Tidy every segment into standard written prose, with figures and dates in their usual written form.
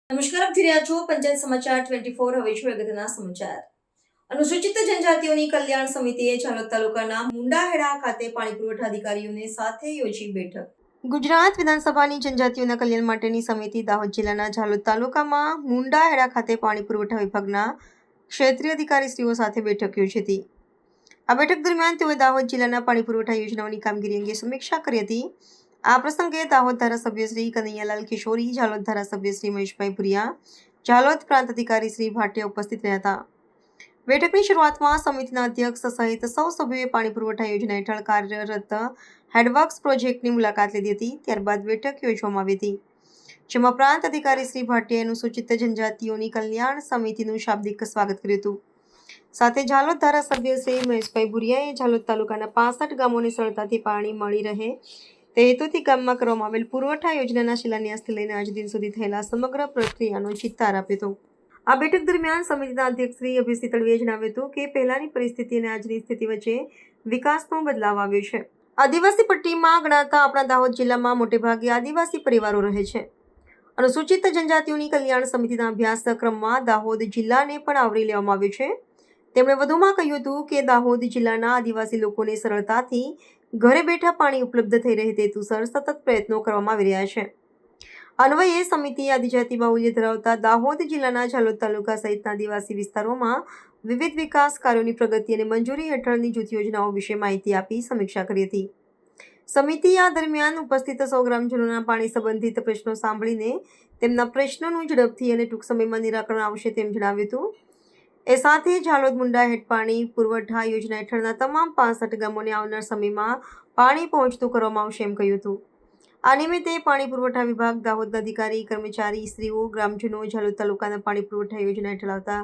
નમસ્કાર, આપ જોઈ રહ્યા છો પંચાયત સમાચાર 24। હવે છે અગત્યના સમાચાર। અનુસૂચિત જનજાતિઓની કલ્યાણ સમિતિએ ઝાલોદ તાલુકાના મુંડાહેડા ખાતે પાણી પુરવઠા અધિકારીઓને સાથે યોજી બેઠક। ગુજરાત વિધાનસભાની જનજાતિઓના કલ્યાણ માટેની સમિતિ દાહોદ જિલ્લાના ઝાલોદ તાલુકામાં મુંડાહેડા ખાતે પાણી પુરવઠા વિભાગના ક્ષેત્રીય અધિકારીશ્રીઓ સાથે બેઠક યોજી હતી। આ બેઠક દરમિયાન તેઓએ દાહોદ જિલ્લાના પાણી પુરવઠા યોજનાઓની કામગીરી અંગે સમીક્ષા કરી હતી। આ પ્રસંગે દાહોદ ધારાસભ્ય શ્રી કનૈયાલાલ કિશોરી, ઝાલોદ ધારાસભ્ય શ્રી મહેશભાઈ ભુરિયા, ઝાલોદ પ્રાંત અધિકારી શ્રી ભાટિયા ઉપસ્થિત રહ્યા હતા। બેઠકની શરૂઆતમાં સમિતિના અધ્યક્ષ સહિત સૌ સભ્યોએ પાણી પુરવઠા યોજના હેઠળ કાર્યરત હેડવર્ક્સ પ્રોજેક્ટની મુલાકાત લીધી હતી। ત્યારબાદ બેઠક યોજવામાં આવી હતી, જેમાં પ્રાંત અધિકારી શ્રી ભાટિયાએ અનુસૂચિત જનજાતિઓની કલ્યાણ સમિતિનું શાબ્દિક સ્વાગત કર્યું હતું। સાથે ઝાલોદ ધારાસભ્ય શ્રી મહેશભાઈ ભુરિયાએ ઝાલોદ તાલુકાના 65 ગામોને સરળતાથી પાણી મળી રહે તે હેતુથી ગામમાં કરવામાં આવેલ પુરવઠા યોજનાના શિલાન્યાસથી લઈને આજ દિન સુધી થયેલા સમગ્ર પ્રક્રિયાનો ચિતાર આપ્યો હતો। આ બેઠક દરમિયાન સમિતિના અધ્યક્ષ શ્રી અભયસિંહ તડવીએ જણાવ્યું હતું કે પહેલાની પરિસ્થિતિ અને આજની સ્થિતિ વચ્ચે વિકાસનો બદલાવ આવ્યો છે। આદિવાસી પટ્ટીમાં ગણાતા આપણા દાહોદ જિલ્લામાં મોટેભાગે આદિવાસી પરિવારો રહે છે। અનુસૂચિત જનજાતિઓની કલ્યાણ સમિતિના અભ્યાસક્રમમાં દાહોદ જિલ્લાને પણ આવરી લેવામાં આવ્યો છે। તેમણે વધુમાં કહ્યું હતું કે દાહોદ જિલ્લાના આદિવાસી લોકોને સરળતાથી ઘરે બેઠા પાણી ઉપલબ્ધ થઈ રહે તે હેતુસર સતત પ્રયત્નો કરવામાં આવી રહ્યા છે। અન્વયે સમિતિએ આદિજાતિ બાહુલ્ય ધરાવતા દાહોદ જિલ્લાના ઝાલોદ તાલુકા સહિતના આદિવાસી વિસ્તારોમાં વિવિધ વિકાસ કાર્યોની પ્રગતિ અને મંજૂરી હેઠળની જૂથ યોજનાઓ વિશે માહિતી આપી સમીક્ષા કરી હતી। સમિતિએ આ દરમિયાન ઉપસ્થિત સૌ ગ્રામજનોના પાણી સંબંધિત પ્રશ્નો સાંભળીને તેમના પ્રશ્નોનું ઝડપથી અને ટૂંક સમયમાં નિરાકરણ આવશે તેમ જણાવ્યું હતું। એ સાથે ઝાલોદ મુંડાહેડ પાણી પુરવઠા યોજના હેઠળના તમામ 65 ગામોને આવનાર સમયમાં પાણી પહોંચતું કરવામાં આવશે એમ કહ્યું હતું। આ નિમિત્તે પાણી પુરવઠા વિભાગ દાહોદના અધિકારી કર્મચારી શ્રીઓ, ગ્રામજનો, ઝાલોદ તાલુકાના પાણી પુરવઠા યોજના હેઠળ આવતા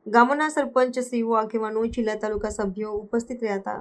ગામોના સરપંચ શ્રીઓ, આગેવાનો, જિલ્લા તાલુકા સભ્યો ઉપસ્થિત રહ્યા હતા।